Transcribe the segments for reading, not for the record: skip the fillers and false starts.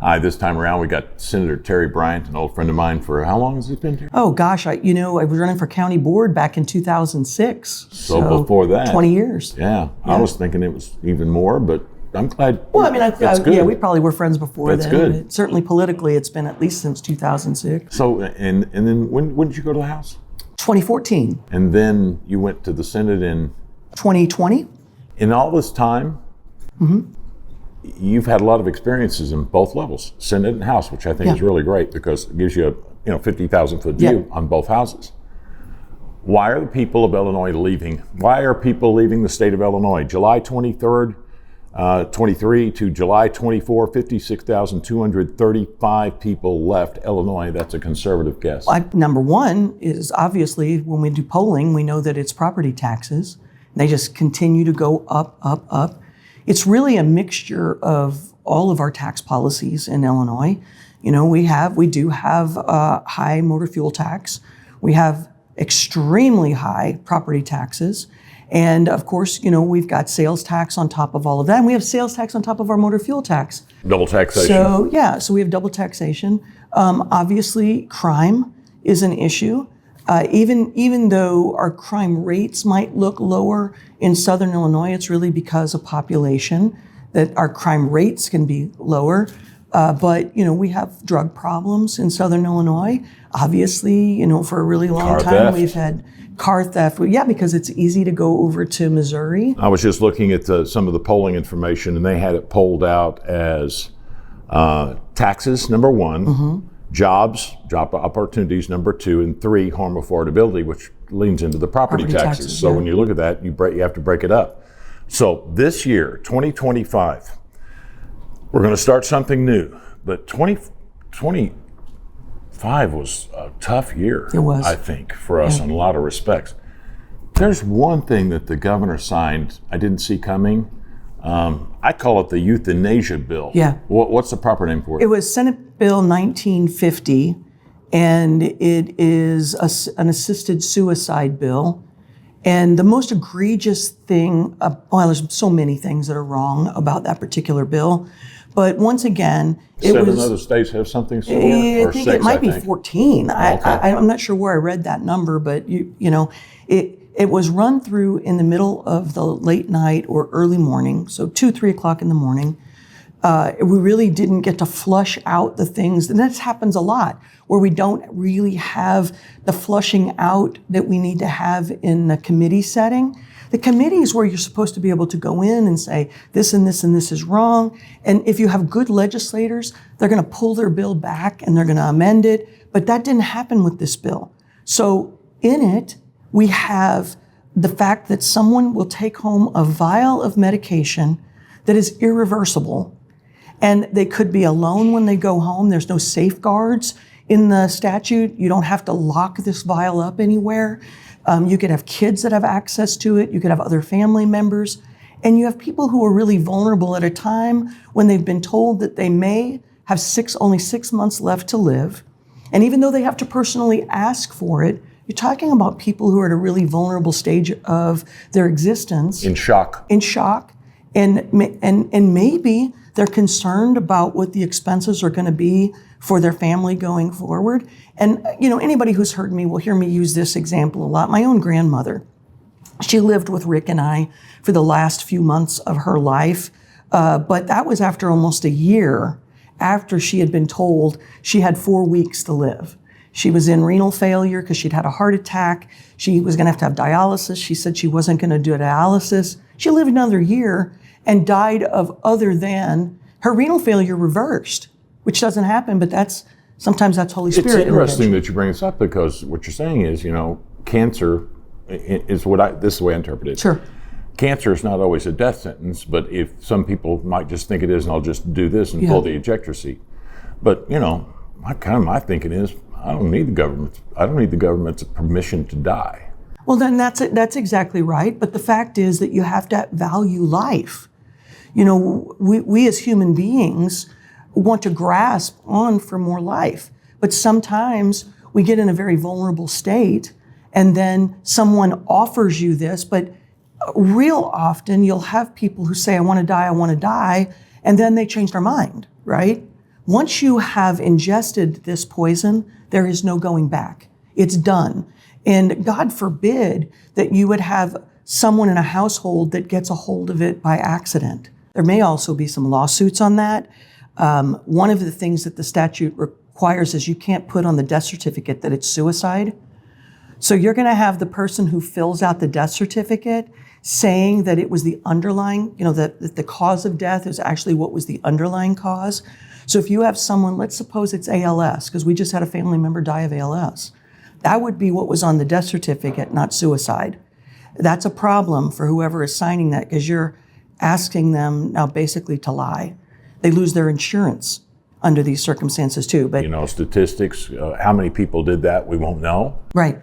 Hi, this time around we got Senator Terri Bryant, an old friend of mine. For how long has he been here? Oh gosh, I was running for county board back in 2006. So before that, 20 years. Yeah, I was thinking it was even more, but I'm glad. Well, I mean, that's good. Yeah, we probably were friends before that's then. Good. Certainly politically, it's been at least since 2006. So, and then when did you go to the House? 2014. And then you went to the Senate in 2020. In all this time, you've had a lot of experiences in both levels, Senate and House, which I think is really great because it gives you a 50,000 foot view on both houses. Why are the people of Illinois leaving? Why are people leaving the state of Illinois? July 23rd, 23 to July 24, 56,235 people left Illinois. That's a conservative guess. Number one is obviously when we do polling, we know that it's property taxes. They just continue to go up, up, up. It's really a mixture of all of our tax policies in Illinois. You know, we do have a high motor fuel tax. We have extremely high property taxes. And of course, you know, we've got sales tax on top of all of that. And we have sales tax on top of our motor fuel tax. Double taxation. So we have double taxation. Obviously, crime is an issue. Even though our crime rates might look lower in Southern Illinois, it's really because of population that our crime rates can be lower. But, you know, we have drug problems in Southern Illinois. Obviously, you know, for a really long time, we've had car theft. Yeah, because it's easy to go over to Missouri. I was just looking at some of the polling information, and they had it polled out as taxes, number one, jobs, job opportunities, number two, and three, home affordability, which leans into the property taxes. So when you look at that, you have to break it up. So this year, 2025, we're going to start something new, but 2025 was a tough year. It was. I think, for us in a lot of respects. There's one thing that the governor signed I didn't see coming. I call it the euthanasia bill. Yeah. What's the proper name for it? It was Senate Bill 1950, and it is an assisted suicide bill. And the most egregious thing, there's so many things that are wrong about that particular bill. But once again, Seven other states have something similar? I think it might be 14. I'm not sure where I read that number, but it was run through in the middle of the late night or early morning, so 2-3 o'clock in the morning. We really didn't get to flush out the things, and that happens a lot, where we don't really have the flushing out that we need to have in the committee setting. The committee is where you're supposed to be able to go in and say, this and this and this is wrong. And if you have good legislators, they're going to pull their bill back and they're going to amend it. But that didn't happen with this bill. So in it, we have the fact that someone will take home a vial of medication that is irreversible, and they could be alone when they go home. There's no safeguards in the statute. You don't have to lock this vial up anywhere. You could have kids that have access to it. You could have other family members. And you have people who are really vulnerable at a time when they've been told that they may have only 6 months left to live. And even though they have to personally ask for it, you're talking about people who are at a really vulnerable stage of their existence. In shock. And maybe they're concerned about what the expenses are going to be for their family going forward. And, you know, anybody who's heard me will hear me use this example a lot. My own grandmother, she lived with Rick and I for the last few months of her life. But that was after almost a year after she had been told she had 4 weeks to live. She was in renal failure because she'd had a heart attack. She was going to have dialysis. She said she wasn't going to do dialysis. She lived another year and died of other than her renal failure reversed, which doesn't happen, but sometimes that's Holy Spirit. It's interesting that you bring this up because what you're saying is, you know, cancer is this is the way I interpret it. Sure. Cancer is not always a death sentence, but if some people might just think it is, and I'll just do this and pull the ejector seat. But, you know, my thinking is, I don't need the government's permission to die. Well, then that's exactly right. But the fact is that you have to value life. You know, we as human beings want to grasp on for more life. But sometimes we get in a very vulnerable state and then someone offers you this. But real often you'll have people who say, I want to die, and then they change their mind, right? Once you have ingested this poison, there is no going back. It's done. And God forbid that you would have someone in a household that gets a hold of it by accident. There may also be some lawsuits on that. One of the things that the statute requires is you can't put on the death certificate that it's suicide. So you're going to have the person who fills out the death certificate saying that it was the underlying, that the cause of death is actually what was the underlying cause. So if you have someone, let's suppose it's ALS, because we just had a family member die of ALS. That would be what was on the death certificate, not suicide. That's a problem for whoever is signing that, because you're asking them now basically to lie. They lose their insurance under these circumstances too. But statistics, how many people did that, we won't know. Right.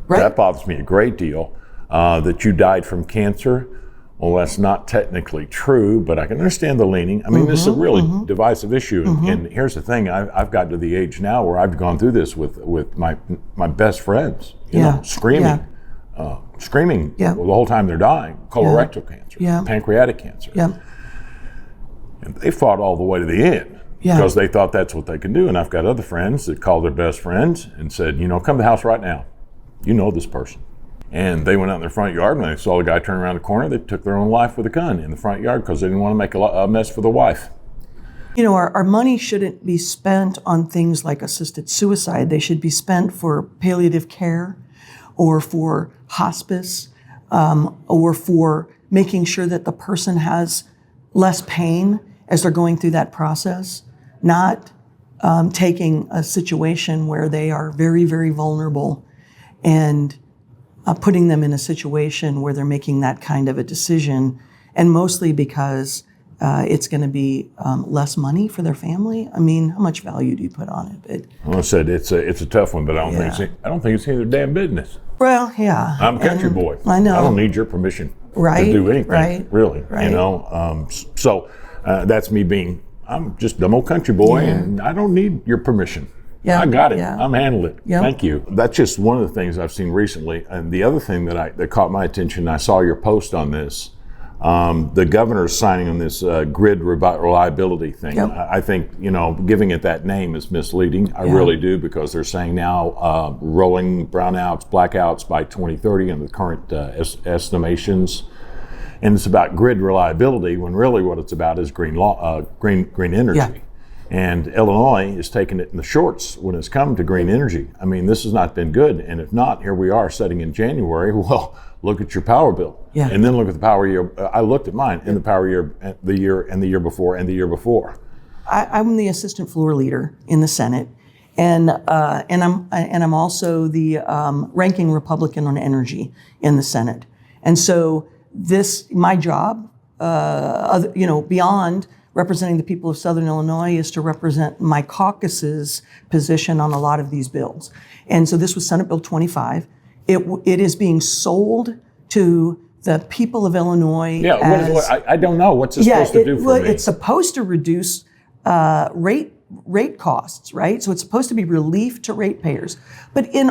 That bothers me a great deal. That you died from cancer. Well, that's not technically true, but I can understand the leaning. I mean, this is a really divisive issue. And here's the thing, I've gotten to the age now where I've gone through this with my best friends, screaming the whole time they're dying, colorectal cancer, pancreatic cancer. And they fought all the way to the end because they thought that's what they could do. And I've got other friends that called their best friends and said, come to the house right now. You know this person. And they went out in their front yard and they saw the guy turn around the corner. They took their own life with a gun in the front yard because they didn't want to make a mess for the wife. Our money shouldn't be spent on things like assisted suicide. They should be spent for palliative care or for hospice or for making sure that the person has less pain as they're going through that process, not taking a situation where they are very, very vulnerable and putting them in a situation where they're making that kind of a decision, and mostly because it's going to be less money for their family. I mean, how much value do you put on it? Well, I said it's a tough one, but I don't think it's either damn business. Well, yeah. I'm a country boy. I know. I don't need your permission to do anything, really. Right. So that's me being. I'm just a dumb old country boy, and I don't need your permission. Yeah, I got it. Yeah. I'm handling it. Yeah. Thank you. That's just one of the things I've seen recently. And the other thing that caught my attention, I saw your post on this. The governor's signing on this grid reliability thing. Yep. I think, giving it that name is misleading. I really do, because they're saying now rolling brownouts, blackouts by 2030 in the current estimations. And it's about grid reliability when really what it's about is green energy. Yeah. And Illinois is taking it in the shorts when it's come to green energy. I mean, this has not been good. And if not, here we are sitting in January. Well, look at your power bill. Yeah. And then look at the power year. I looked at mine in the power year, the year before, and the year before. I'm the assistant floor leader in the Senate. And I'm also the ranking Republican on energy in the Senate. And so my job, beyond representing the people of Southern Illinois, is to represent my caucus's position on a lot of these bills. And so this was Senate Bill 25. It is being sold to the people of Illinois. Yeah, I don't know. What's it supposed to do for me? It's supposed to reduce rate costs, right? So it's supposed to be relief to ratepayers. But in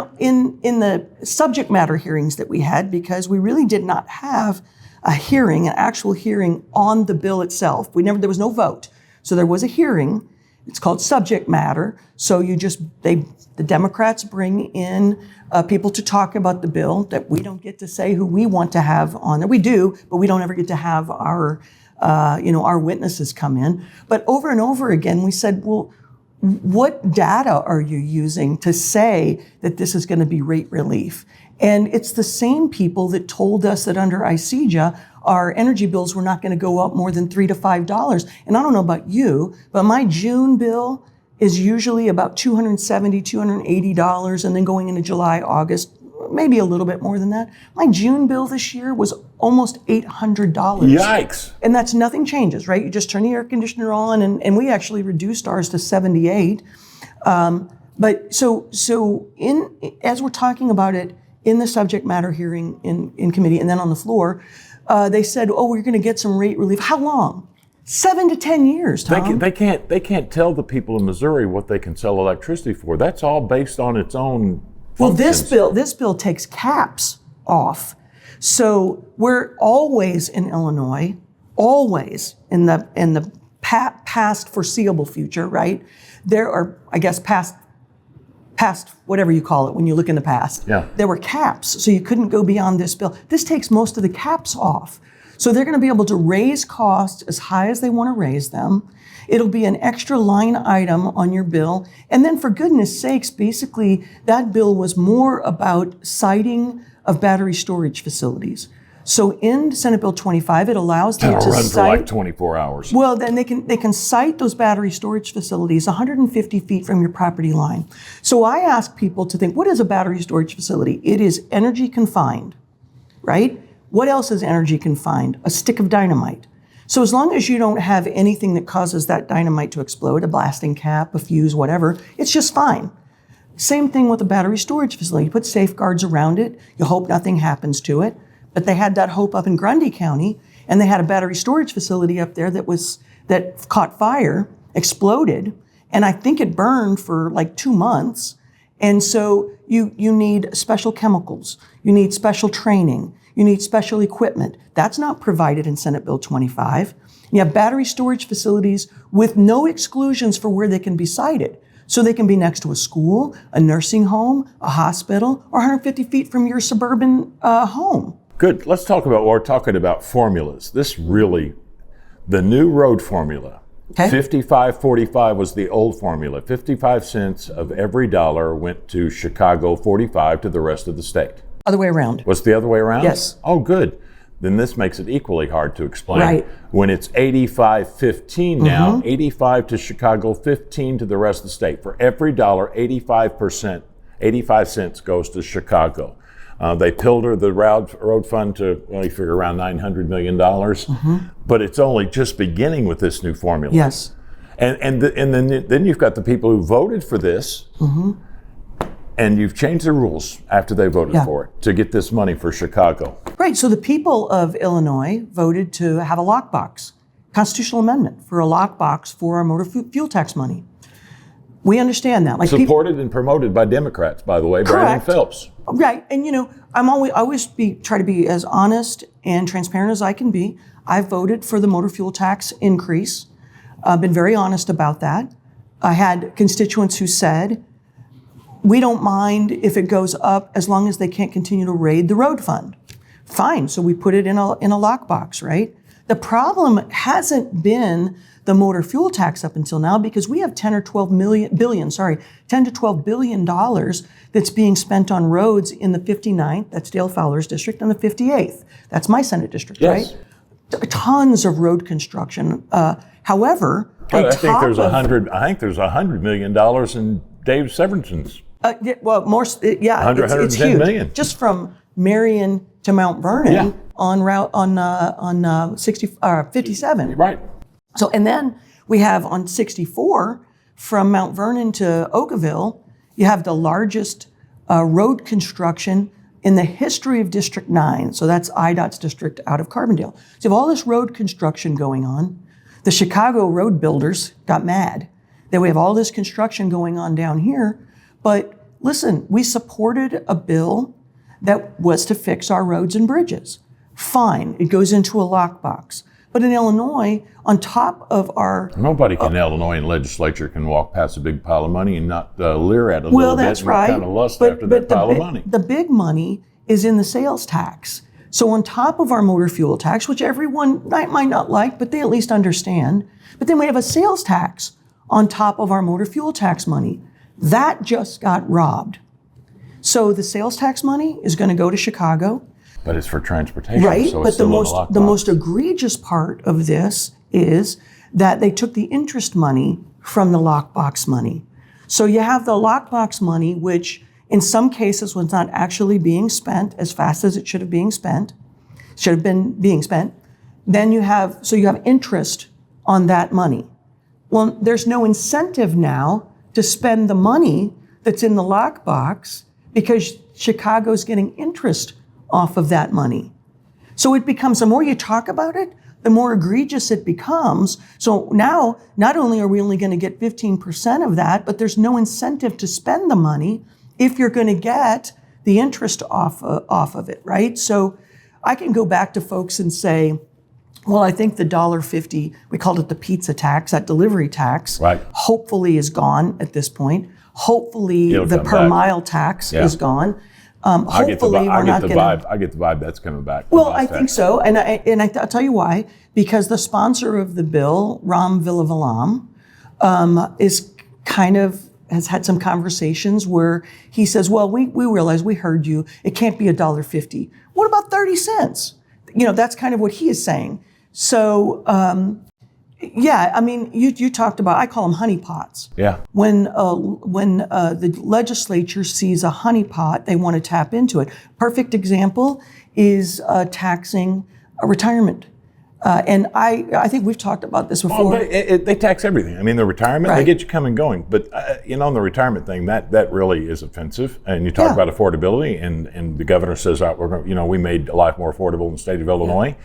the subject matter hearings that we had, because we really did not have an actual hearing on the bill itself. There was no vote. So there was a hearing. It's called subject matter. So the Democrats bring in people to talk about the bill, that we don't get to say who we want to have on there. We do, but we don't ever get to have our witnesses come in. But over and over again, we said, well, what data are you using to say that this is going to be rate relief? And it's the same people that told us that under ICEJA, our energy bills were not going to go up more than $3 to $5. And I don't know about you, but my June bill is usually about $270, $280, and then going into July, August, maybe a little bit more than that. My June bill this year was almost $800. Yikes. And that's nothing changes, right? You just turn the air conditioner on, and we actually reduced ours to 78. But as we're talking about it in the subject matter hearing in committee and then on the floor, they said, we're going to get some rate relief. How long? 7 to 10 years, Tom. They can't tell the people in Missouri what they can sell electricity for. That's all based on its own functions. Well, this bill takes caps off. So we're always in Illinois, always in the past foreseeable future, right? There are, I guess, past whatever you call it when you look in the past. Yeah. There were caps, so you couldn't go beyond this bill. This takes most of the caps off. So they're going to be able to raise costs as high as they want to raise them. It'll be an extra line item on your bill. And then for goodness sakes, basically that bill was more about citing of battery storage facilities. So in Senate Bill 25, it allows them to run cite, for like 24 hours. well, then they can cite those battery storage facilities 150 feet from your property line. So I ask people to think, what is a battery storage facility? It is energy confined, right? What else is energy confined? A stick of dynamite. So as long as you don't have anything that causes that dynamite to explode, a blasting cap, a fuse, whatever, it's just fine. Same thing with a battery storage facility. You put safeguards around it. You hope nothing happens to it. But they had that hope up in Grundy County, and they had a battery storage facility up there that caught fire, exploded, and I think it burned for like 2 months. And so you need special chemicals, you need special training, you need special equipment. That's not provided in Senate Bill 25. You have battery storage facilities with no exclusions for where they can be sited. So they can be next to a school, a nursing home, a hospital, or 150 feet from your suburban home. Good. Let's talk about, we're talking about formulas. This really, the new road formula, Okay. 55-45 was the old formula. 55 cents of every dollar went to Chicago, 45 to the rest of the state. Other way around. Was the other way around? Yes. Oh, good. Then this makes it equally hard to explain. Right. When it's 85-15 now, 85 to Chicago, 15 to the rest of the state. For every dollar, 85 cents goes to Chicago. They pilder the road fund to, well, you figure around $900 million, but it's only just beginning with this new formula. Yes. And then you've got the people who voted for this, and you've changed the rules after they voted for it to get this money for Chicago. Right. So the people of Illinois voted to have a lockbox, constitutional amendment for a lockbox for our motor fuel tax money. We understand that. Like Supported and promoted by Democrats, by the way, Brandon Correct. Phelps. Right, and I always try to be as honest and transparent as I can be. I voted for the motor fuel tax increase. I've been very honest about that. I had constituents who said, we don't mind if it goes up as long as they can't continue to raid the road fund. Fine, so we put it in a lockbox, right? The problem hasn't been the motor fuel tax up until now because we have 10 to 12 billion dollars that's being spent on roads in the 59th, that's Dale Fowler's district, and the 58th. That's my Senate district, Yes. right? Tons of road construction. However, But on I think top there's of- $100 million in Dave Severinson's. well, more, yeah, 110 it's huge. million. Just from Marion to Mount Vernon on route on 57. Right. So, and then we have on 64 from Mount Vernon to Oakville, you have the largest road construction in the history of District 9. So that's IDOT's district out of Carbondale. So you have all this road construction going on. The Chicago road builders got mad that we have all this construction going on down here. But listen, we supported a bill that was to fix our roads and bridges. Fine, it goes into a lockbox. But in Illinois, on top of our... Nobody in Illinois legislature can walk past a big pile of money and not leer at it a Well, little that's bit right. and kind of lust after that pile of money. The big money is in the sales tax. So on top of our motor fuel tax, which everyone might not like, but they at least understand, but then we have a sales tax on top of our motor fuel tax money. That just got robbed. So the sales tax money is going to go to Chicago. But it's for transportation, Right, so but it's still in a the lockbox. most egregious part of this is that they took the interest money from the lockbox money. So you have the lockbox money, which in some cases was not actually being spent as fast as it should have been spent. Then you have interest on that money. Well, there's no incentive now to spend the money that's in the lockbox because Chicago's getting interest off of that money. So it becomes, the more you talk about it, the more egregious it becomes. So now, not only are we only going to get 15% of that, but there's no incentive to spend the money if you're going to get the interest off of it, right? So I can go back to folks and say, Well, I think the $1.50, we called it the pizza tax, that delivery tax, Right. hopefully is gone at this point. Hopefully It'll the come per back. mile tax Yeah. is gone. I get the Hopefully we're not going to. I get the vibe that's coming back. Well, I think so, and I'll tell you why. Because the sponsor of the bill, Ram Villavalam, is kind of has had some conversations where he says, "Well, we realize, we heard you. It can't be $1.50. What about 30 cents?" That's kind of what he is saying. So, yeah, I mean, you talked about, I call them honeypots. Yeah. When the legislature sees a honeypot, they want to tap into it. Perfect example is taxing a retirement. And I think we've talked about this before. Well, they tax everything. I mean, the retirement, Right. they get you coming going. But, on the retirement thing, that really is offensive. And you talk about affordability, and the governor says, we're going, we made life more affordable in the state of Illinois. Yeah.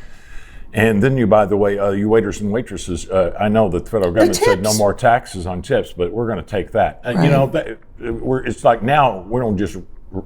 And then you, by the way, you waiters and waitresses, I know that the federal government said no more taxes on tips, but we're going to take that. Right. It's like now we don't just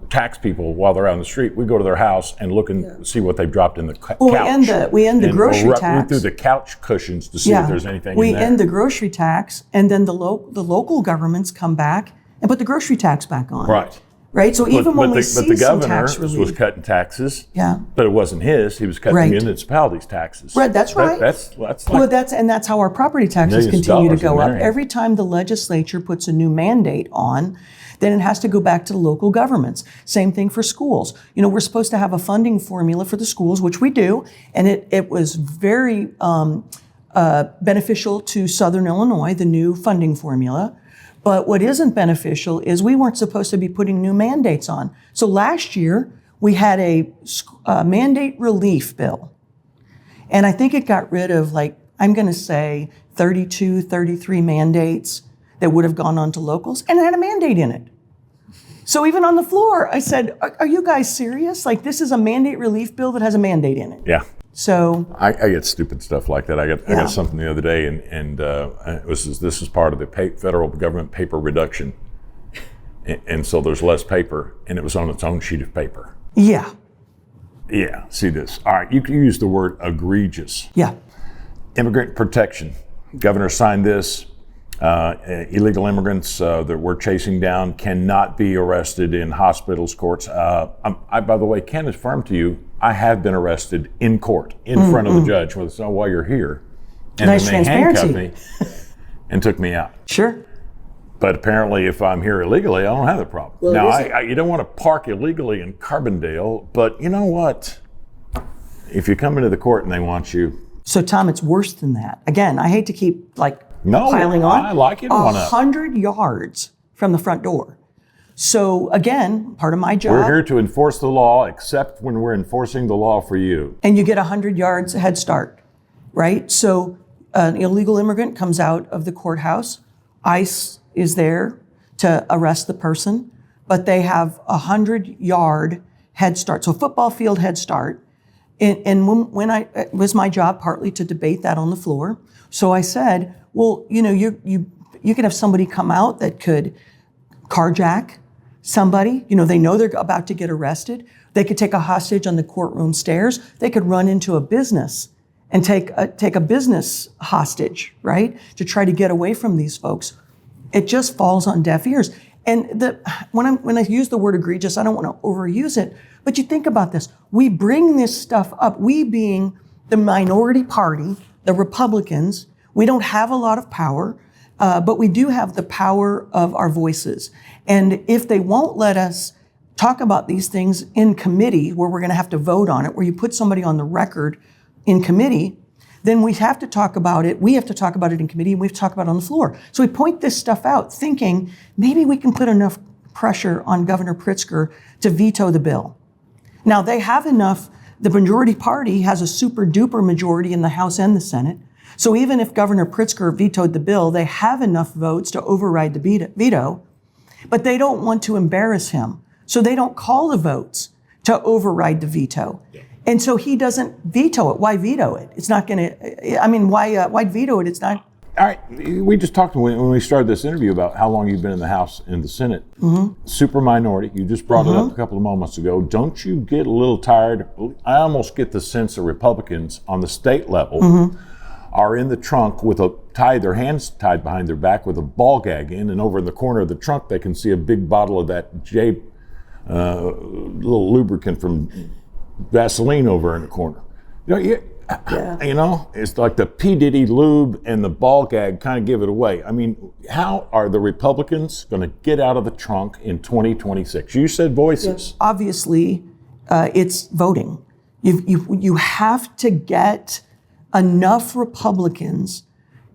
tax people while they're out on the street. We go to their house and look and see what they've dropped in the couch. We end the grocery tax. We through the couch cushions to see if there's anything in there. We end the grocery tax, and then the local governments come back and put the grocery tax back on. Right. Right. So even when we see but the some governor tax relief, was cutting taxes. Yeah. But it wasn't his. He was cutting the municipalities' taxes. Right. That's right. That's like, well, that's how our property taxes continue to go up. Every time the legislature puts a new mandate on, then it has to go back to the local governments. Same thing for schools. We're supposed to have a funding formula for the schools, which we do, and it was very beneficial to Southern Illinois, the new funding formula. But what isn't beneficial is we weren't supposed to be putting new mandates on. So last year, we had a mandate relief bill. And I think it got rid of, I'm going to say 32, 33 mandates that would have gone on to locals, and it had a mandate in it. So even on the floor, I said, are you guys serious? This is a mandate relief bill that has a mandate in it. Yeah. So I get stupid stuff like that. I got something the other day, and this is part of the federal government paper reduction, and so there's less paper, and it was on its own sheet of paper. Yeah. Yeah. See this? All right. You can use the word egregious. Yeah. Immigrant protection. Governor signed this. Illegal immigrants that we're chasing down cannot be arrested in hospitals, courts. I, by the way, can affirm to you, I have been arrested in court, in front of the judge, while you're here. And nice then they handcuffed transparency. me and took me out. Sure. But apparently, if I'm here illegally, I don't have the problem. Well, now, you don't want to park illegally in Carbondale, but you know what? If you come into the court and they want you. So, Tom, it's worse than that. Again, I hate to keep piling on. I like it. 100 yards from the front door. So again, part of my job. We're here to enforce the law, except when we're enforcing the law for you. And you get 100 yards head start, right? So an illegal immigrant comes out of the courthouse. ICE is there to arrest the person, but they have 100-yard head start. So football field head start. And when it was my job partly to debate that on the floor. So I said, well, you could have somebody come out that could carjack somebody. They know they're about to get arrested. They could take a hostage on the courtroom stairs. They could run into a business and take a business hostage, right, to try to get away from these folks. It just falls on deaf ears. And when I use the word egregious, I don't want to overuse it, but you think about this. We bring this stuff up. We being the minority party, the Republicans, we don't have a lot of power, but we do have the power of our voices. And if they won't let us talk about these things in committee, where we're going to have to vote on it, where you put somebody on the record in committee, then we have to talk about it. We have to talk about it in committee, and we have to talk about it on the floor. So we point this stuff out, thinking maybe we can put enough pressure on Governor Pritzker to veto the bill. Now, they have enough. The majority party has a super duper majority in the House and the Senate. So even if Governor Pritzker vetoed the bill, they have enough votes to override the veto, but they don't want to embarrass him. So they don't call the votes to override the veto. Yeah. And so he doesn't veto it. Why veto it? It's not going to, why veto it? It's not. All right, we just talked when we started this interview about how long you've been in the House and the Senate. Super minority. You just brought it up a couple of moments ago. Don't you get a little tired? I almost get the sense that Republicans on the state level are in the trunk with their hands tied behind their back with a ball gag in, and over in the corner of the trunk they can see a big bottle of that little lubricant from Vaseline over in the corner. You know, it's like the P. Diddy lube and the ball gag kind of give it away. I mean, how are the Republicans going to get out of the trunk in 2026? You said voices. Obviously, it's voting. You have to get enough Republicans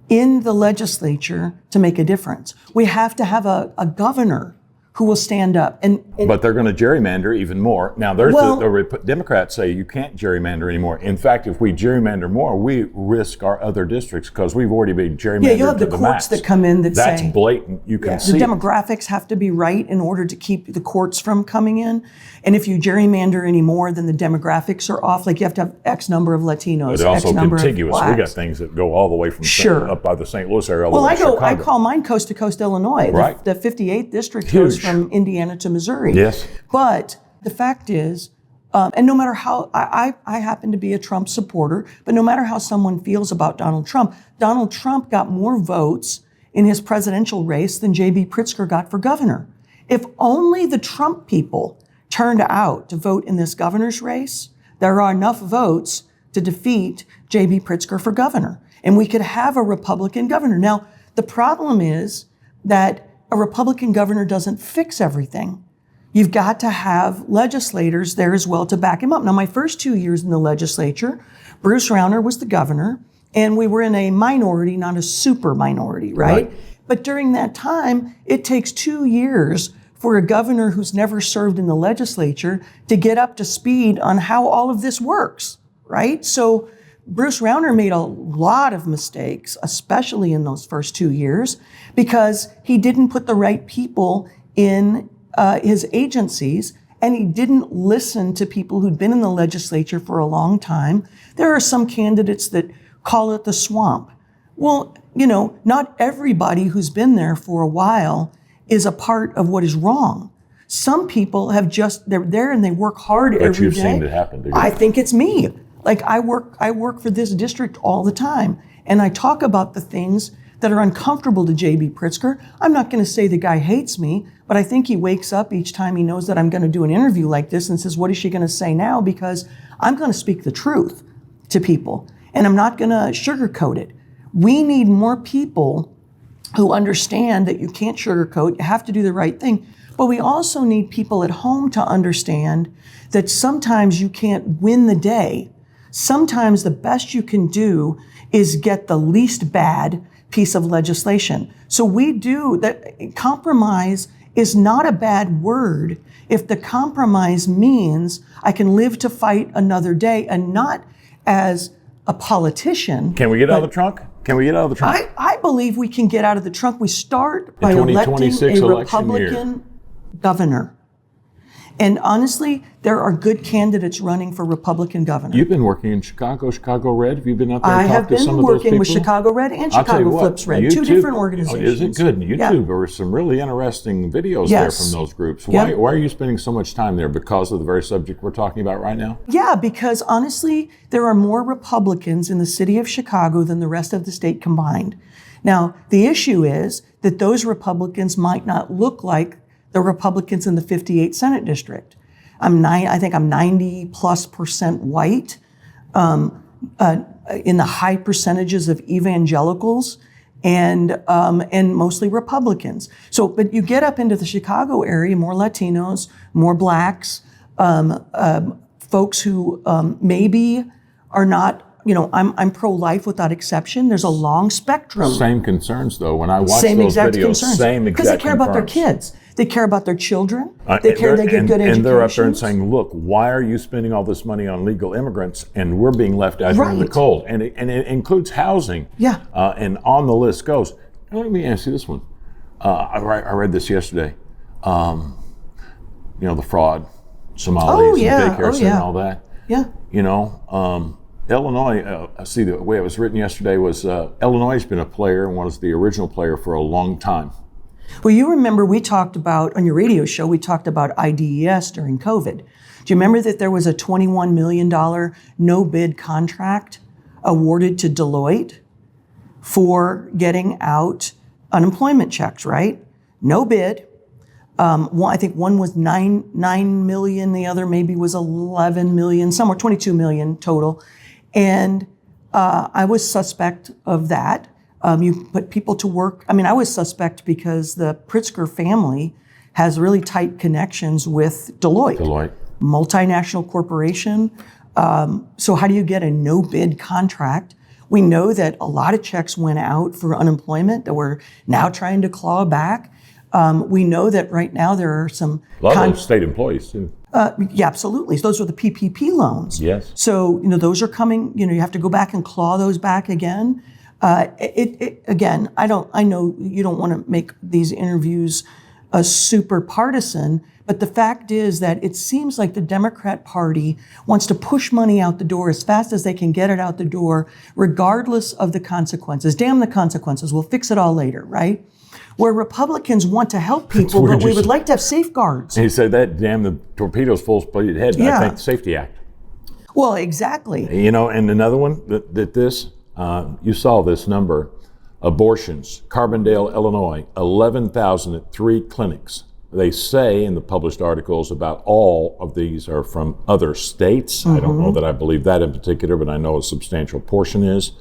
in the legislature to make a difference. We have to have a governor who will stand up. But they're going to gerrymander even more. Now, the Democrats say you can't gerrymander anymore. In fact, if we gerrymander more, we risk our other districts because we've already been gerrymandered to the max. You'll have the courts that come in that That's say... That's blatant. You can see the demographics have to be right in order to keep the courts from coming in. And if you gerrymander anymore, then the demographics are off. Like you have to have X number of Latinos, but also X number contiguous. of Blacks. We got things that go all the way from up by the St. Louis area all the way to Chicago. I call mine coast to coast Illinois. Right. The 58th district goes from Indiana to Missouri. Yes. But the fact is, and no matter how, I happen to be a Trump supporter, but no matter how someone feels about Donald Trump got more votes in his presidential race than J.B. Pritzker got for governor. If only the Trump people turned out to vote in this governor's race, there are enough votes to defeat J.B. Pritzker for governor. And we could have a Republican governor. Now, the problem is that a Republican governor doesn't fix everything. You've got to have legislators there as well to back him up. Now, my first 2 years in the legislature, Bruce Rauner was the governor, and we were in a minority, not a super minority, right? But during that time, it takes 2 years for a governor who's never served in the legislature to get up to speed on how all of this works, right? So Bruce Rauner made a lot of mistakes, especially in those first 2 years, because he didn't put the right people in his agencies, and he didn't listen to people who'd been in the legislature for a long time. There are some candidates that call it the swamp. Well, you know, not everybody who's been there for a while is a part of what is wrong. Some people they're there and they work hard every day. But you've seen it happen, do you? I think it's me. Like I work for this district all the time, and I talk about the things that are uncomfortable to J.B. Pritzker. I'm not going to say the guy hates me, but I think he wakes up each time he knows that I'm going to do an interview like this and says, what is she going to say now? Because I'm going to speak the truth to people, and I'm not going to sugarcoat it. We need more people who understand that you can't sugarcoat, you have to do the right thing. But we also need people at home to understand that sometimes you can't win the day. Sometimes the best you can do is get the least bad piece of legislation. So we do that. Compromise is not a bad word if the compromise means I can live to fight another day, and not as a politician. Can we get out of the trunk? Can we get out of the trunk? I believe we can get out of the trunk. We start by electing a Republican governor. And honestly, there are good candidates running for Republican governor. You've been working in Chicago Red. Have you been out there I and talked to some of those people? I have been working with Chicago Red and Chicago Flips Red, two different organizations. Is it good? YouTube, there were some really interesting videos there from those groups. Why are you spending so much time there? Because of the very subject we're talking about right now? Yeah, because honestly, there are more Republicans in the city of Chicago than the rest of the state combined. Now, the issue is that those Republicans might not look like the Republicans in the 58th Senate District. I think I'm 90+% white, in the high percentages of evangelicals, and mostly Republicans. So, but you get up into the Chicago area, more Latinos, more Blacks, folks who maybe are not. You know, I'm pro-life without exception. There's a long spectrum. Same concerns, though. When I watch those videos, same exact because they care about their kids. They care about their children. They care they get good education. And they're up there and saying, look, why are you spending all this money on legal immigrants and we're being left out here in the cold? And it includes housing. Yeah. And on the list goes. Now, let me ask you this one. I read this yesterday. You know, the fraud, Somalis, and daycare center and all that. Yeah. You know, Illinois, see, the way it was written yesterday was Illinois has been a player and was the original player for a long time. Well, you remember we talked about, on your radio show, we talked about IDES during COVID. Do you remember that there was a $21 million no-bid contract awarded to Deloitte for getting out unemployment checks, right? No bid. I think one was 9 million, the other maybe was 11 million, somewhere 22 million total. And I was suspect of that. You put people to work. I mean, I was suspect because the Pritzker family has really tight connections with Deloitte. Multinational corporation. So how do you get a no bid contract? We know that a lot of checks went out for unemployment that we're now trying to claw back. We know that right now there are some... A lot of state employees, too. Yeah, absolutely. Those are the PPP loans. Yes. So, those are coming, you have to go back and claw those back again. Again, I know you don't want to make these interviews super partisan, but the fact is that it seems like the Democrat Party wants to push money out the door as fast as they can get it out the door, regardless of the consequences. Damn the consequences. We'll fix it all later, right? Where Republicans want to help people, but we would like to have safeguards. He said that, damn, the torpedo's full speed ahead. Yeah. I think the Safety Act. Well, exactly. And another one you saw this number, abortions, Carbondale, Illinois, 11,000 at 3 clinics. They say in the published articles about all of these are from other states. Mm-hmm. I don't know that I believe that in particular, but I know a substantial portion is.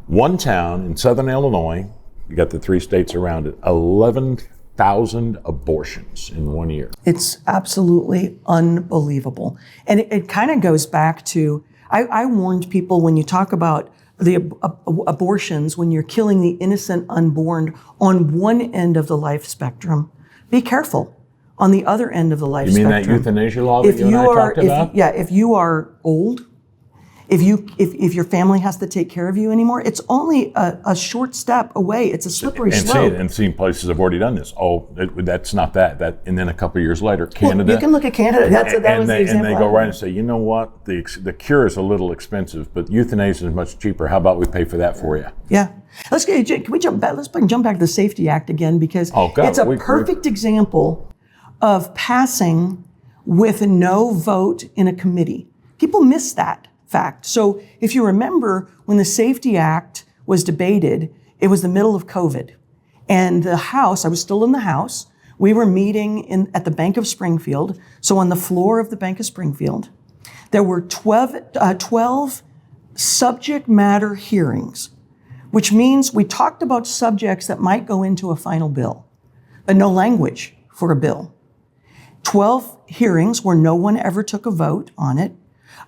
One town in southern Illinois, you got the 3 states around it, 11,000 abortions in 1 year. It's absolutely unbelievable. And it kind of goes back to, I warned people when you talk about the abortions, when you're killing the innocent unborn on one end of the life spectrum, be careful on the other end of the life spectrum. You mean that euthanasia law that you and I talked about? If you are old, if your family has to take care of you anymore, it's only a short step away. It's a slippery slope. And seeing places have already done this. Oh, that's not that. And then a couple of years later, Canada. Well, you can look at Canada. That was the example. And they go right and say, you know what? The cure is a little expensive, but euthanasia is much cheaper. How about we pay for that for you? Yeah. Can we jump back? Let's jump back to the Safety Act again, because it's a perfect example of passing with no vote in a committee. People miss that fact. So if you remember, when the Safety Act was debated, it was the middle of COVID. And the House, I was still in the House, we were meeting at the Bank of Springfield. So on the floor of the Bank of Springfield, there were 12 subject matter hearings, which means we talked about subjects that might go into a final bill, but no language for a bill. 12 hearings where no one ever took a vote on it.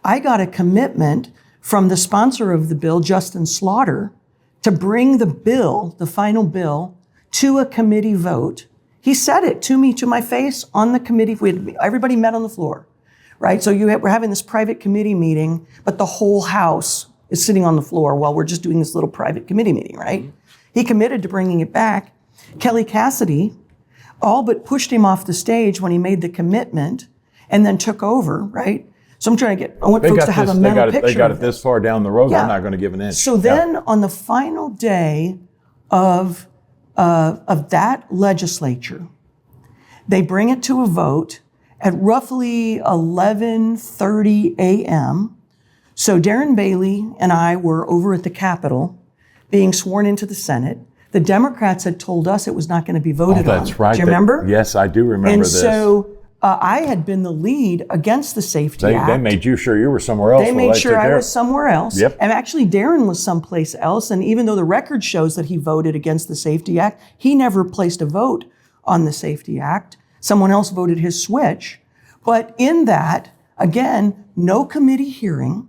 I got a commitment from the sponsor of the bill, Justin Slaughter, to bring the bill, the final bill, to a committee vote. He said it to me, to my face, on the committee. Everybody met on the floor, right? So we're having this private committee meeting, but the whole House is sitting on the floor while we're just doing this little private committee meeting, right? Mm-hmm. He committed to bringing it back. Kelly Cassidy all but pushed him off the stage when he made the commitment and then took over, right? So I want folks to have a mental picture. They got it this far down the road, yeah. They're not going to give an inch. So then on the final day of that legislature, they bring it to a vote at roughly 11:30 a.m. So Darren Bailey and I were over at the Capitol being sworn into the Senate. The Democrats had told us it was not going to be voted on. Oh, that's right. Do you remember? Yes, I do remember this. And so I had been the lead against the Safety Act. They made sure you were somewhere else. They made sure I was somewhere else. Yep. And actually Darren was someplace else. And even though the record shows that he voted against the Safety Act, he never placed a vote on the Safety Act. Someone else voted his switch. But in that, again, no committee hearing.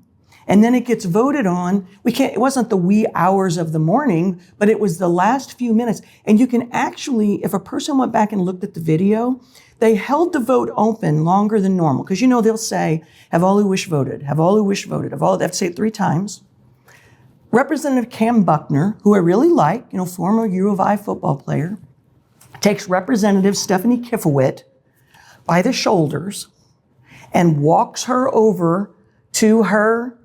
And then it gets voted on. It wasn't the wee hours of the morning, but it was the last few minutes. And you can actually, if a person went back and looked at the video, they held the vote open longer than normal. Because they'll say, have all who wish voted, have all who wish voted, they have to say it 3 times. Representative Cam Buckner, who I really like, former U of I football player, takes Representative Stephanie Kifowit by the shoulders and walks her over to her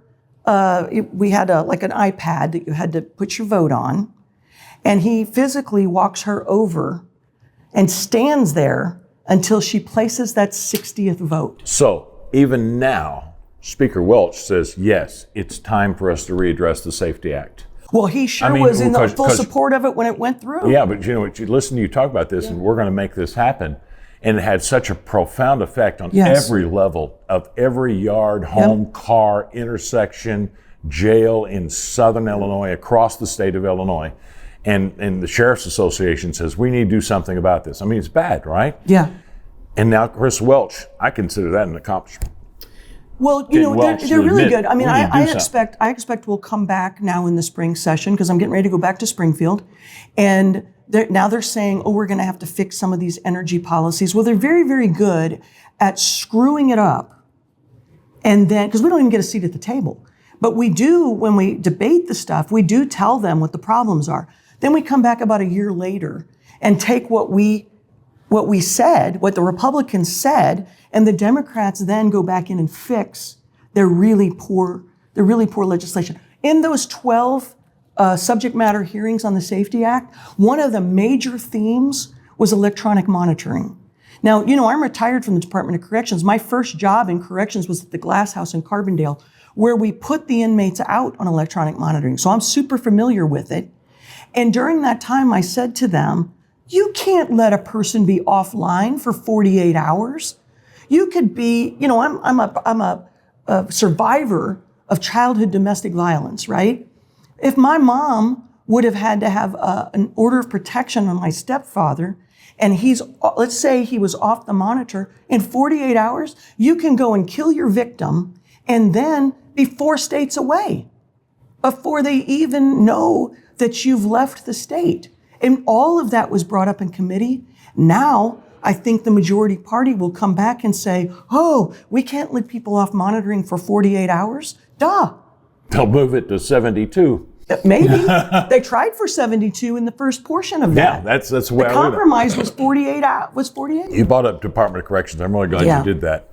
we had like an iPad that you had to put your vote on, and he physically walks her over and stands there until she places that 60th vote. So even now, Speaker Welch says, yes, it's time for us to readdress the Safety Act. Well, he sure was in the full support of it when it went through. Yeah, but listen to you talk about this, and we're going to make this happen. And it had such a profound effect on every level of every yard, home, car, intersection, jail in Southern Illinois, across the state of Illinois. And the Sheriff's Association says, we need to do something about this. I mean, it's bad, right? Yeah. And now Chris Welch, I consider that an accomplishment. Well, they're really good. I mean, I expect we'll come back now in the spring session because I'm getting ready to go back to Springfield. And now they're saying, we're going to have to fix some of these energy policies. Well, they're very, very good at screwing it up. And then, because we don't even get a seat at the table. But we do, when we debate the stuff, we do tell them what the problems are. Then we come back about a year later and take what we said, what the Republicans said, and the Democrats then go back in and fix their really poor legislation. In those 12 subject matter hearings on the Safety Act, one of the major themes was electronic monitoring. Now, I'm retired from the Department of Corrections. My first job in corrections was at the Glass House in Carbondale, where we put the inmates out on electronic monitoring. So I'm super familiar with it. And during that time, I said to them, you can't let a person be offline for 48 hours. You could be, I'm a survivor of childhood domestic violence, right? If my mom would have had to have an order of protection on my stepfather, and let's say he was off the monitor, in 48 hours, you can go and kill your victim and then be 4 states away before they even know that you've left the state. And all of that was brought up in committee. Now, I think the majority party will come back and say, we can't let people off monitoring for 48 hours. Duh. They'll move it to 72. Maybe. They tried for 72 in the first portion of that. Yeah, that's the way the compromise was 48. You brought up Department of Corrections. I'm really glad you did that.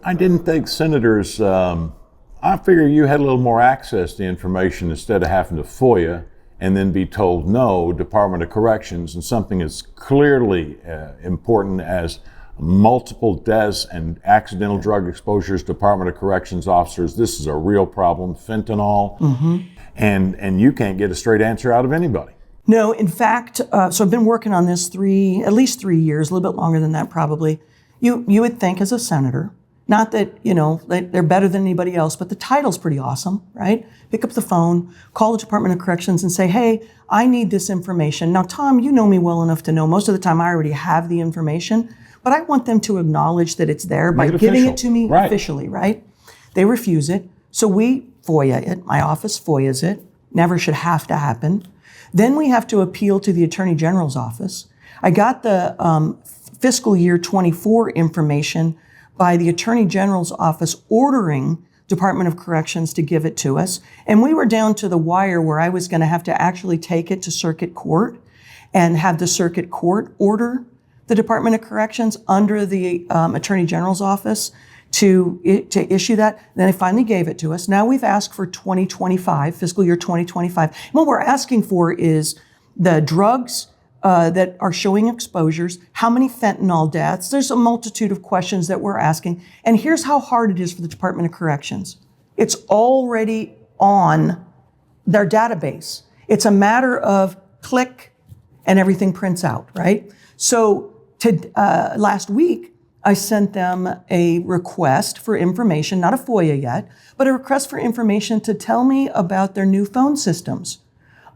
I didn't think senators, I figure you had a little more access to information instead of having to FOIA and then be told no, Department of Corrections, and something as clearly important as multiple deaths and accidental drug exposures, Department of Corrections officers, this is a real problem, fentanyl, and you can't get a straight answer out of anybody. No, in fact, so I've been working on this at least 3 years, a little bit longer than that probably. You would think as a senator, not that, they're better than anybody else, but the title's pretty awesome, right? Pick up the phone, call the Department of Corrections and say, hey, I need this information. Now, Tom, you know me well enough to know most of the time I already have the information, but I want them to acknowledge that it's there by giving it to me officially, right? They refuse it. So we FOIA it. My office FOIAs it. Never should have to happen. Then we have to appeal to the Attorney General's office. I got the fiscal year 24 information by the Attorney General's office ordering Department of Corrections to give it to us. And we were down to the wire where I was going to have to actually take it to circuit court and have the circuit court order the Department of Corrections under the Attorney General's office to issue that. Then they finally gave it to us. Now we've asked for 2025, fiscal year 2025. And what we're asking for is the drugs that are showing exposures, how many fentanyl deaths. There's a multitude of questions that we're asking. And here's how hard it is for the Department of Corrections. It's already on their database. It's a matter of click and everything prints out, right? So last week, I sent them a request for information, not a FOIA yet, but a request for information to tell me about their new phone systems.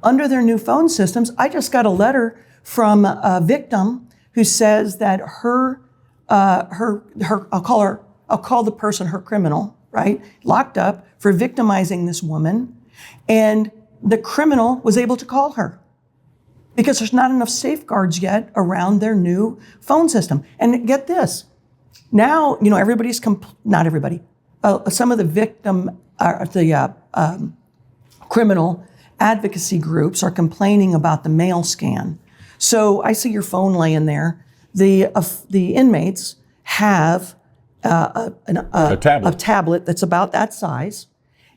Under their new phone systems, I just got a letter from a victim who says that I'll call the person her criminal, right? Locked up for victimizing this woman. And the criminal was able to call her because there's not enough safeguards yet around their new phone system. And get this, now, everybody's, not everybody, some of the criminal advocacy groups are complaining about the mail scan. So I see your phone laying there. The inmates have a tablet that's about that size,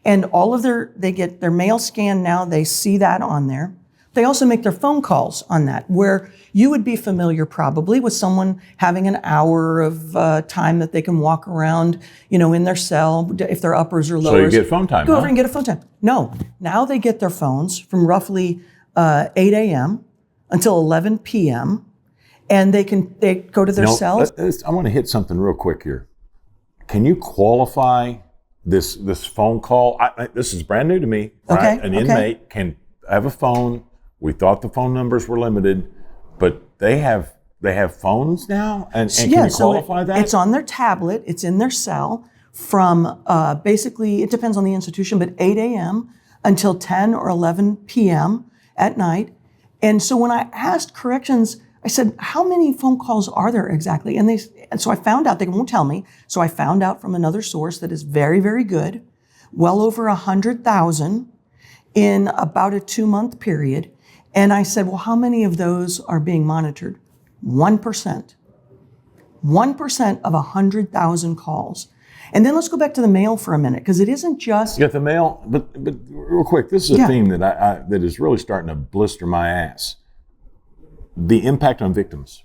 And all of they get their mail scanned now, they see that on there. They also make their phone calls on that, where you would be familiar probably with someone having an hour of time that they can walk around, in their cell, if they're uppers or lowers. So you get phone time, Go over and get a phone time. No, now they get their phones from roughly 8 a.m. until 11 p.m. and they go to their cells. I want to hit something real quick here. Can you qualify this phone call? This is brand new to me, right? Okay, An inmate can have a phone. We thought the phone numbers were limited, but they have phones now, and can you qualify that? It's on their tablet. It's in their cell from basically, it depends on the institution, but 8 a.m. until 10 or 11 p.m. at night. And so when I asked corrections, I said, how many phone calls are there exactly? And so I found out, they won't tell me. So I found out from another source that is very, very good, well over 100,000 in about a 2-month period. And I said, well, how many of those are being monitored? 1%. 1% of 100,000 calls. And then let's go back to the mail for a minute, because it isn't just... Yeah, the mail, but real quick, this is a theme that that is really starting to blister my ass. The impact on victims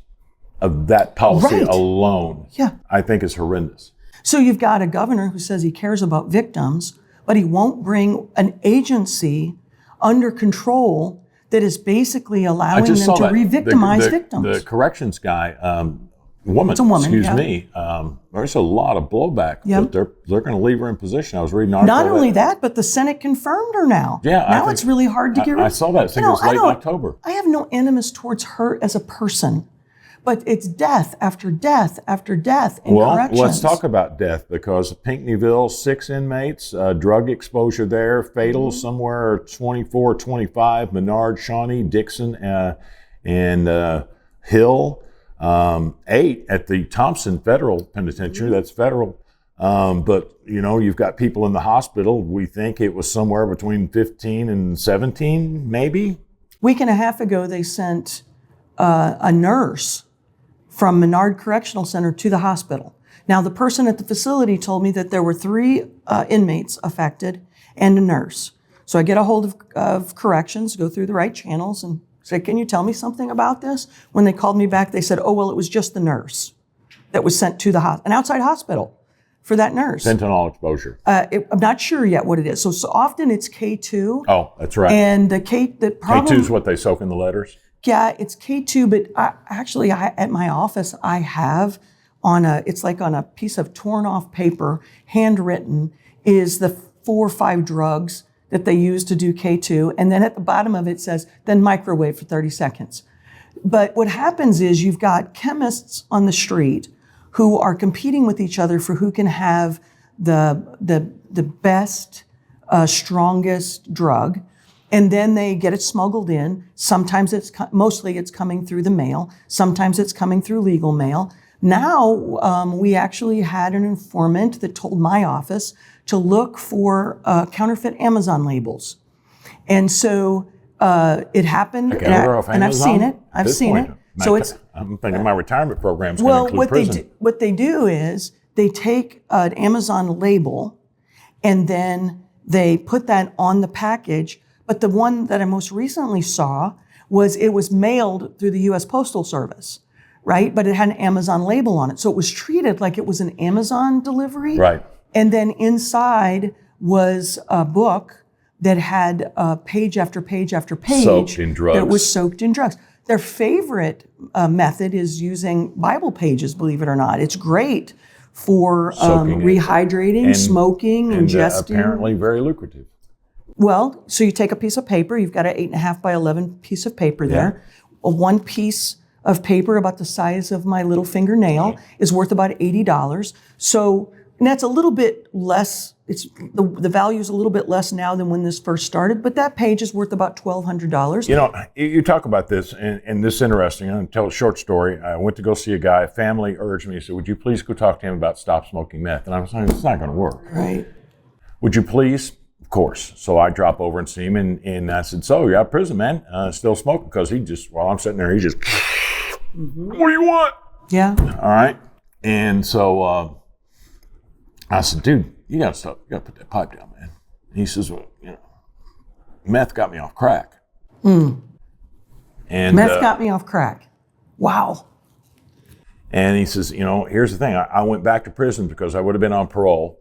of that policy alone, I think is horrendous. So you've got a governor who says he cares about victims, but he won't bring an agency under control that is basically allowing them to re-victimize victims. The corrections guy, woman, it's a woman, excuse me, there's a lot of blowback, but they're going to leave her in position. I was reading an article. Not only that, but the Senate confirmed her now. Yeah, now it's really hard to get rid of. I saw that. I think it was late in October. I have no animus towards her as a person, but it's death after death after death in corrections. Let's talk about death, because Pinckneyville, 6 inmates, drug exposure there, fatal somewhere 24, 25, Menard, Shawnee, Dixon, and Hill, 8 at the Thompson Federal Penitentiary. That's federal. But, you've got people in the hospital. We think it was somewhere between 15 and 17, maybe. Week and a half ago, they sent a nurse from Menard Correctional Center to the hospital. Now, the person at the facility told me that there were 3 inmates affected and a nurse. So I get a hold of corrections, go through the right channels, and say, can you tell me something about this? When they called me back, they said, oh, well, it was just the nurse that was sent to an outside hospital for that nurse. Fentanyl exposure. I'm not sure yet what it is. So often it's K2. Oh, that's right. And the problem... K2 is what they soak in the letters? Yeah, it's K2, but I at my office, I have it's like on a piece of torn off paper, handwritten, is the 4 or 5 drugs that they use to do K2. And then at the bottom of it says, then microwave for 30 seconds. But what happens is you've got chemists on the street who are competing with each other for who can have the best, strongest drug. And then they get it smuggled in. Sometimes mostly it's coming through the mail. Sometimes it's coming through legal mail. Now, we actually had an informant that told my office to look for counterfeit Amazon labels. And so it happened, and I've seen it. I've seen it. So I'm thinking my retirement program's going to include prison. What they do is they take an Amazon label and then they put that on the package. But the one that I most recently saw it was mailed through the U.S. Postal Service, right? But it had an Amazon label on it. So it was treated like it was an Amazon delivery. Right. And then inside was a book that had page after page after page. Soaked in drugs. That was soaked in drugs. Their favorite method is using Bible pages, believe it or not. It's great for rehydrating, smoking, ingesting. Apparently very lucrative. Well, so you take a piece of paper, you've got an 8.5 by 11 piece of paper there. One piece of paper about the size of my little fingernail is worth about $80. So, and that's a little bit less, the value is a little bit less now than when this first started, but that page is worth about $1,200. You talk about this, and this is interesting. I'm going to tell a short story. I went to go see a guy, a family urged me, said, would you please go talk to him about stop smoking meth? And I was like, it's not going to work. Right. Would you please? Of course. So I drop over and see him, and I said, so you're out of prison, man, still smoking? Because while I'm sitting there, he just, what do you want? Yeah. All right. And so I said, dude, you got to stop. You got to put that pipe down, man. He says, well, meth got me off crack. And Meth got me off crack. Wow. And he says, here's the thing. I went back to prison because I would have been on parole,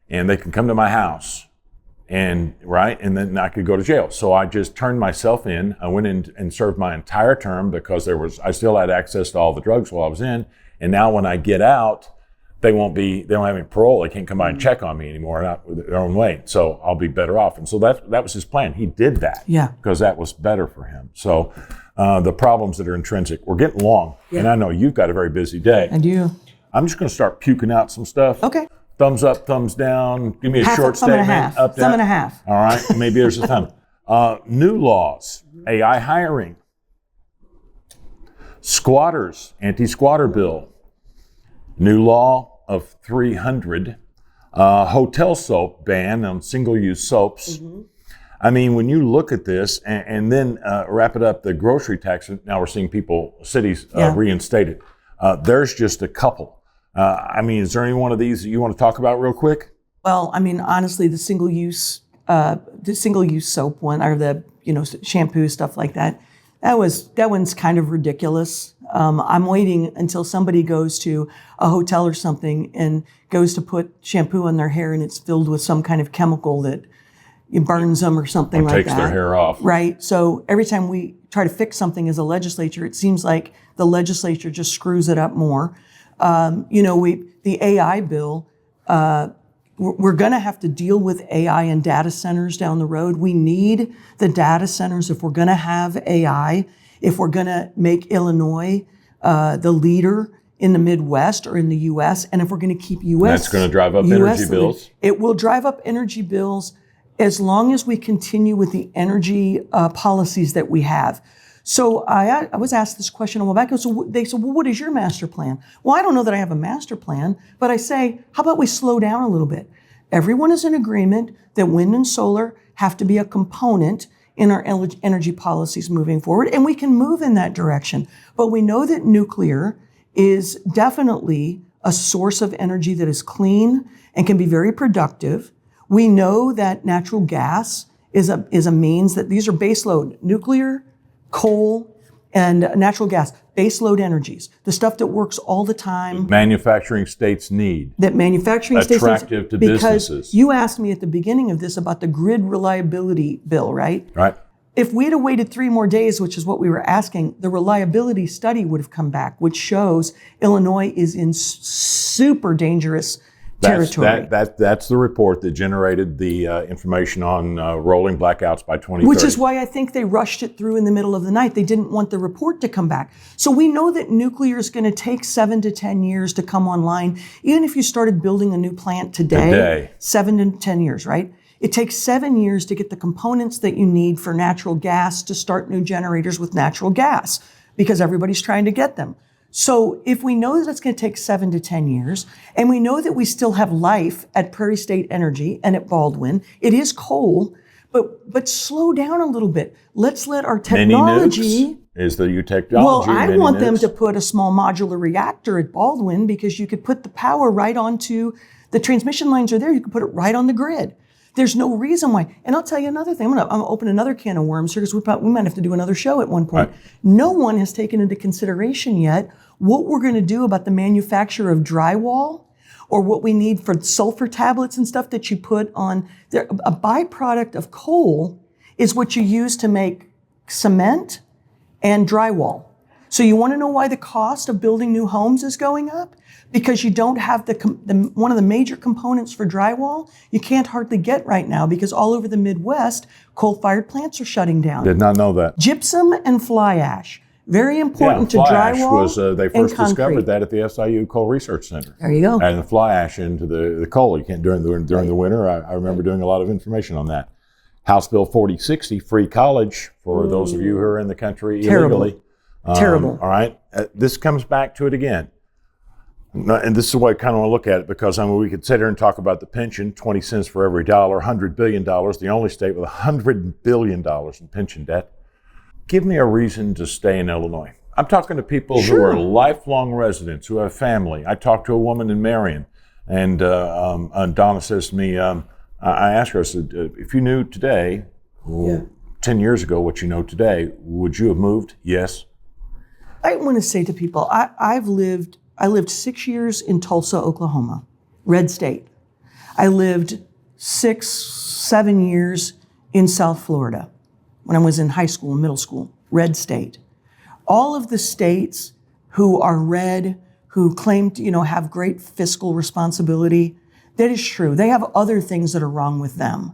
and they can come to my house, and then I could go to jail. So I just turned myself in. I went in and served my entire term because I still had access to all the drugs while I was in. And now when I get out, they don't have any parole. They can't come by and check on me anymore, not with their own way. So I'll be better off. And so that was his plan. He did that because that was better for him. So the problems that are intrinsic, we're getting long. Yeah. And I know you've got a very busy day. I do. I'm just going to start puking out some stuff. Okay. Thumbs up, thumbs down. Give me a short thumb statement. And a half. Up, down. Thumb and a half. All right. Maybe there's a thumb. New laws, AI hiring, squatters, anti-squatter bill, new law of 300, hotel soap ban on single-use soaps. Mm-hmm. I mean, when you look at this and then wrap it up, the grocery tax, now we're seeing cities reinstate it. There's just a couple. Is there any one of these that you want to talk about real quick? Well, honestly, the single-use soap one, or the shampoo, stuff like that, that one's kind of ridiculous. I'm waiting until somebody goes to a hotel or something and goes to put shampoo on their hair, and it's filled with some kind of chemical that burns them or something like that. Takes their hair off. Right. So every time we try to fix something as a legislature, it seems like the legislature just screws it up more. The AI bill, we're going to have to deal with AI and data centers down the road. We need the data centers if we're going to have AI, if we're going to make Illinois the leader in the Midwest or in the U.S., and if we're going to keep U.S. That's going to drive up energy bills. It will drive up energy bills as long as we continue with the energy policies that we have. So I was asked this question a while back. So they said, well, what is your master plan? Well, I don't know that I have a master plan, but I say, how about we slow down a little bit? Everyone is in agreement that wind and solar have to be a component in our energy policies moving forward, and we can move in that direction. But we know that nuclear is definitely a source of energy that is clean and can be very productive. We know that natural gas is a means that these are baseload, nuclear, coal, and natural gas, baseload energies, the stuff that works all the time. Manufacturing states need. That manufacturing states need. Attractive to businesses. Because you asked me at the beginning of this about the grid reliability bill, right? Right. If we had waited 3 more days, which is what we were asking, the reliability study would have come back, which shows Illinois is in super dangerous territory. That's the report that generated the information on rolling blackouts by 2030. Which is why I think they rushed it through in the middle of the night. They didn't want the report to come back. So we know that nuclear is going to take 7 to 10 years to come online. Even if you started building a new plant today. 7 to 10 years, right? It takes 7 years to get the components that you need for natural gas to start new generators with natural gas, because everybody's trying to get them. So if we know that it's going to take 7 to 10 years, and we know that we still have life at Prairie State Energy and at Baldwin, it is coal, but slow down a little bit. Let's let our technology... Mini nukes is the new technology. Well, I want them to put a small modular reactor at Baldwin, because you could put the power right onto... The transmission lines are there. You could put it right on the grid. There's no reason why. And I'll tell you another thing. I'm going to open another can of worms here, because we might have to do another show at one point. Right. No one has taken into consideration yet what we're going to do about the manufacture of drywall, or what we need for sulfur tablets and stuff that you put on there. A byproduct of coal is what you use to make cement and drywall. So you want to know why the cost of building new homes is going up? Because you don't have one of the major components for drywall. You can't hardly get right now, because all over the Midwest, coal-fired plants are shutting down. Did not know that. Gypsum and fly ash, very important to fly ash drywall. Was they first discovered that at the SIU Coal Research Center. There you go. Adding the fly ash into the coal. You can't during the winter. I remember doing a lot of information on that. House Bill 4060, free college for those of you who are in the country illegally. Terrible. All right. This comes back to it again. And this is the way I kind of want to look at it, because we could sit here and talk about the pension, 20 cents for every dollar, $100 billion, the only state with $100 billion in pension debt. Give me a reason to stay in Illinois. I'm talking to people who are lifelong residents, who have family. I talked to a woman in Marion, and Donna says to me, I asked her, I said, if you knew today, 10 years ago, what you know today, would you have moved? Yes. I want to say to people, I lived 6 years in Tulsa, Oklahoma, red state. I lived 6-7 years in South Florida when I was in high school and middle school, red state. All of the states who are red, who claim to, have great fiscal responsibility, that is true. They have other things that are wrong with them.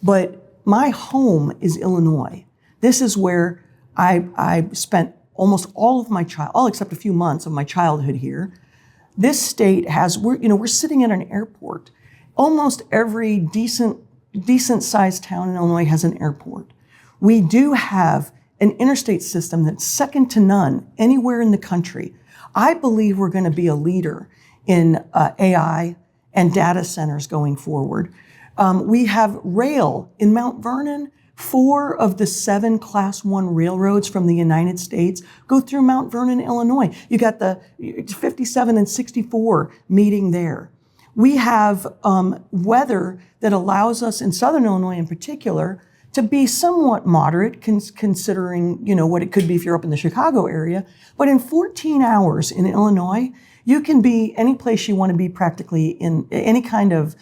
But my home is Illinois. This is where I spent almost all of my all except a few months of my childhood here. This state has, we're sitting at an airport. Almost every decent sized town in Illinois has an airport. We do have an interstate system that's second to none anywhere in the country. I believe we're going to be a leader in AI and data centers going forward. We have rail in Mount Vernon. 4 of the 7 Class 1 railroads from the United States go through Mount Vernon, Illinois. You got the 57 and 64 meeting there. We have weather that allows us in Southern Illinois in particular to be somewhat moderate considering, what it could be if you're up in the Chicago area. But in 14 hours in Illinois, you can be any place you want to be practically in any kind of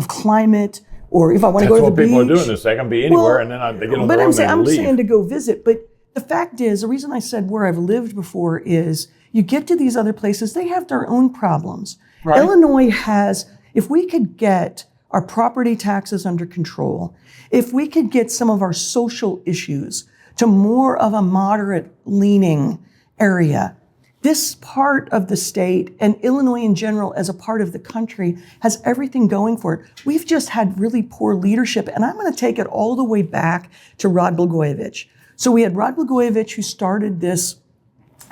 climate. Or if I want to go to the beach. That's what people are doing this. They can be anywhere, and then they get on the road and they leave. I'm saying to go visit. But the fact is, the reason I said where I've lived before is you get to these other places, they have their own problems. Right. Illinois has, if we could get our property taxes under control, if we could get some of our social issues to more of a moderate leaning area, this part of the state and Illinois in general as a part of the country has everything going for it. We've just had really poor leadership, and I'm going to take it all the way back to Rod Blagojevich. So we had Rod Blagojevich who started this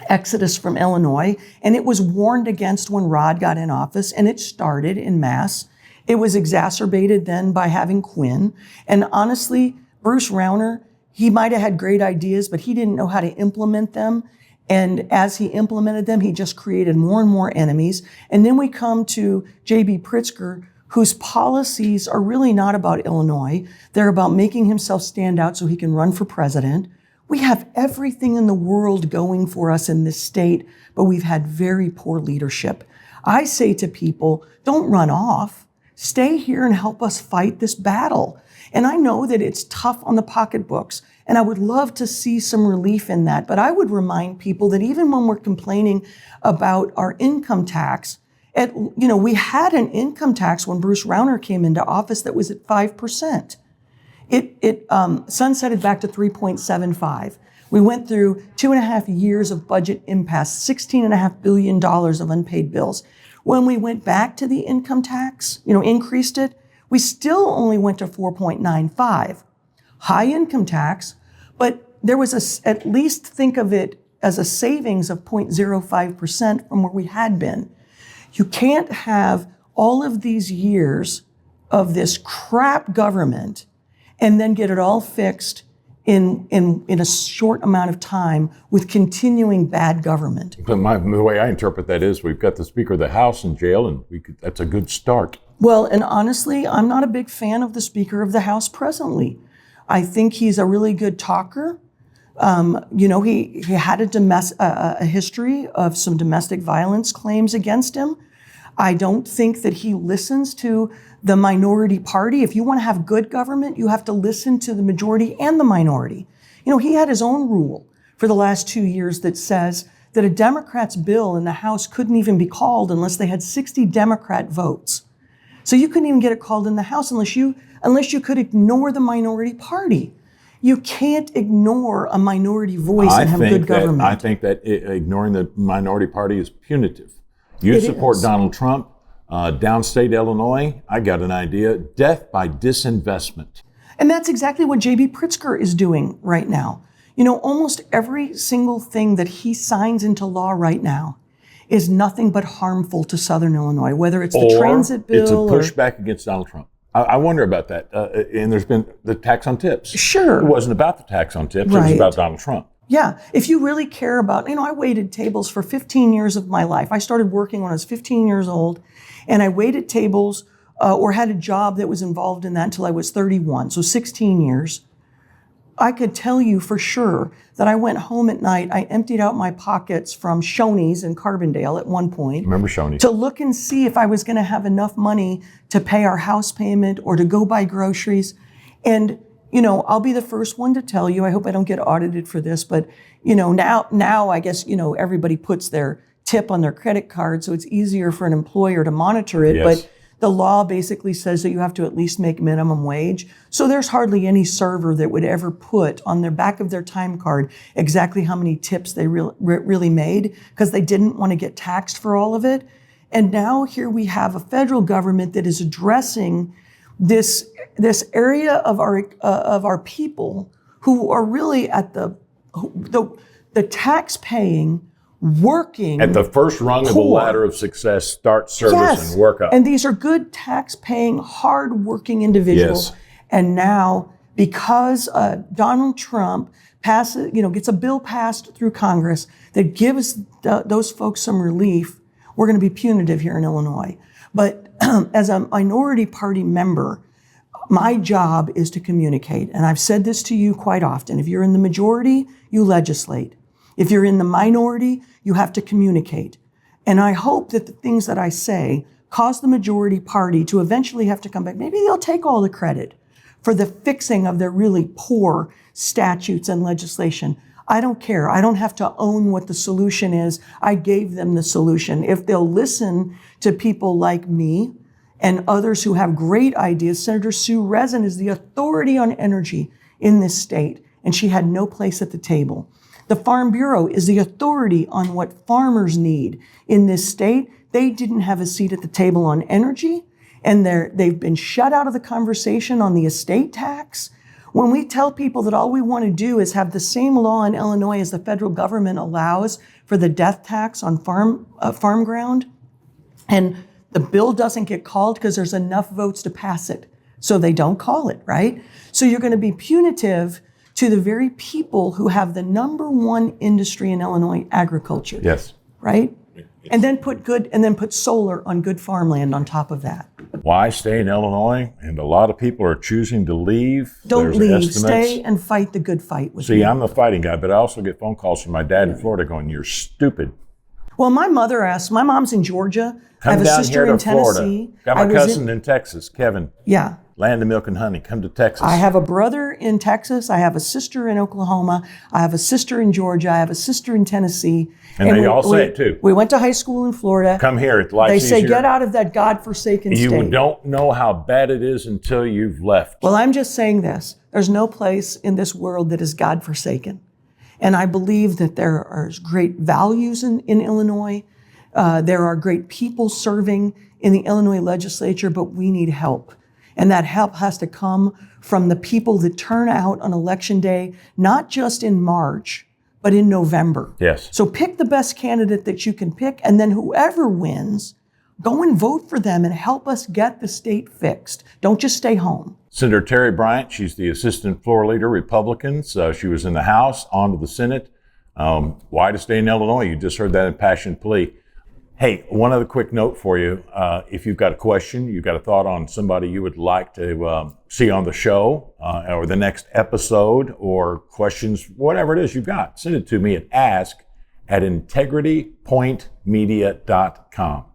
exodus from Illinois, and it was warned against when Rod got in office, and it started en masse. It was exacerbated then by having Quinn. And honestly, Bruce Rauner, he might have had great ideas, but he didn't know how to implement them. And as he implemented them, he just created more and more enemies. And then we come to J.B. Pritzker, whose policies are really not about Illinois. They're about making himself stand out so he can run for president. We have everything in the world going for us in this state, but we've had very poor leadership. I say to people, don't run off. Stay here and help us fight this battle. And I know that it's tough on the pocketbooks, and I would love to see some relief in that. But I would remind people that even when we're complaining about our income tax, we had an income tax when Bruce Rauner came into office that was at 5%. It sunsetted back to 3.75. We went through 2.5 years of budget impasse, $16.5 billion of unpaid bills. When we went back to the income tax, increased it, we still only went to 4.95. High income tax, but there was at least think of it as a savings of 0.05% from where we had been. You can't have all of these years of this crap government and then get it all fixed in a short amount of time with continuing bad government. But the way I interpret that is we've got the Speaker of the House in jail, and that's a good start. Well, and honestly, I'm not a big fan of the Speaker of the House presently. I think he's a really good talker. He had a history of some domestic violence claims against him. I don't think that he listens to the minority party. If you want to have good government, you have to listen to the majority and the minority. He had his own rule for the last 2 years that says that a Democrat's bill in the House couldn't even be called unless they had 60 Democrat votes. So you couldn't even get it called in the House unless you could ignore the minority party. You can't ignore a minority voice and have good government. I think that ignoring the minority party is punitive. You support Donald Trump, downstate Illinois, I got an idea, death by disinvestment. And that's exactly what J.B. Pritzker is doing right now. Almost every single thing that he signs into law right now is nothing but harmful to Southern Illinois, whether it's the transit bill it's a pushback against Donald Trump. I wonder about that. And there's been the tax on tips. Sure. It wasn't about the tax on tips. Right. It was about Donald Trump. Yeah. If you really care about, I waited tables for 15 years of my life. I started working when I was 15 years old, and I waited tables or had a job that was involved in that until I was 31, so 16 years. I could tell you for sure that I went home at night, I emptied out my pockets from Shoney's in Carbondale at one point. Remember Shoney's? To look and see if I was going to have enough money to pay our house payment or to go buy groceries. And, I'll be the first one to tell you, I hope I don't get audited for this, but, now I guess, everybody puts their tip on their credit card, so it's easier for an employer to monitor it. Yes. But the law basically says that you have to at least make minimum wage. So there's hardly any server that would ever put on their back of their time card exactly how many tips they really made, because they didn't want to get taxed for all of it. And now here we have a federal government that is addressing this area of our people who are really at the tax-paying, working at the first rung of the ladder of success, start service and work up. And these are good tax-paying, hard-working individuals. Yes. And now, because Donald Trump gets a bill passed through Congress that gives those folks some relief, we're going to be punitive here in Illinois. But as a minority party member, my job is to communicate. And I've said this to you quite often. If you're in the majority, you legislate. If you're in the minority, you have to communicate. And I hope that the things that I say cause the majority party to eventually have to come back. Maybe they'll take all the credit for the fixing of their really poor statutes and legislation. I don't care. I don't have to own what the solution is. I gave them the solution. If they'll listen to people like me and others who have great ideas, Senator Sue Rezin is the authority on energy in this state, and she had no place at the table. The Farm Bureau is the authority on what farmers need in this state. They didn't have a seat at the table on energy, and they've been shut out of the conversation on the estate tax. When we tell people that all we want to do is have the same law in Illinois as the federal government allows for the death tax on farm ground, and the bill doesn't get called because there's enough votes to pass it, so they don't call it, right? So you're going to be punitive to the very people who have the number one industry in Illinois, agriculture. Yes. Right? And then put solar on good farmland on top of that. Why stay in Illinois? And a lot of people are choosing to leave. Don't There's leave. estimates. Stay and fight the good fight with me. See, I'm the fighting guy, but I also get phone calls from my dad in Florida going, "You're stupid." Well, my mother asked, my mom's in Georgia. I Come have a down sister here in to Florida. Tennessee. Got my cousin in Texas, Kevin. Yeah. Land of milk and honey. Come to Texas. I have a brother in Texas. I have a sister in Oklahoma. I have a sister in Georgia. I have a sister in Tennessee. And they all say it too. We went to high school in Florida. Come here. Life's They say, easier. get out of that godforsaken state. You don't know how bad it is until you've left. Well, I'm just saying this. There's no place in this world that is godforsaken. And I believe that there are great values in Illinois. There are great people serving in the Illinois legislature, but we need help. And that help has to come from the people that turn out on election day, not just in March, but in November. Yes. So pick the best candidate that you can pick, and then whoever wins, go and vote for them and help us get the state fixed. Don't just stay home. Senator Terri Bryant, she's the assistant floor leader, Republicans. She was in the House, on to the Senate. Why to stay in Illinois? You just heard that impassioned plea. Hey, one other quick note for you. If you've got a question, you've got a thought on somebody you would like to see on the show or the next episode, or questions, whatever it is you've got, send it to me at ask@integritypointmedia.com.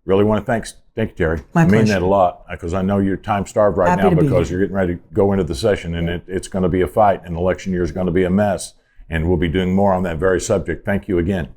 Really want to thank you, Terri. My I mean pleasure. that a lot, because I know you're time starved right Happy now to be because here. you're getting ready to go into the session, and it's going to be a fight, and election year is going to be a mess. And we'll be doing more on that very subject. Thank you again.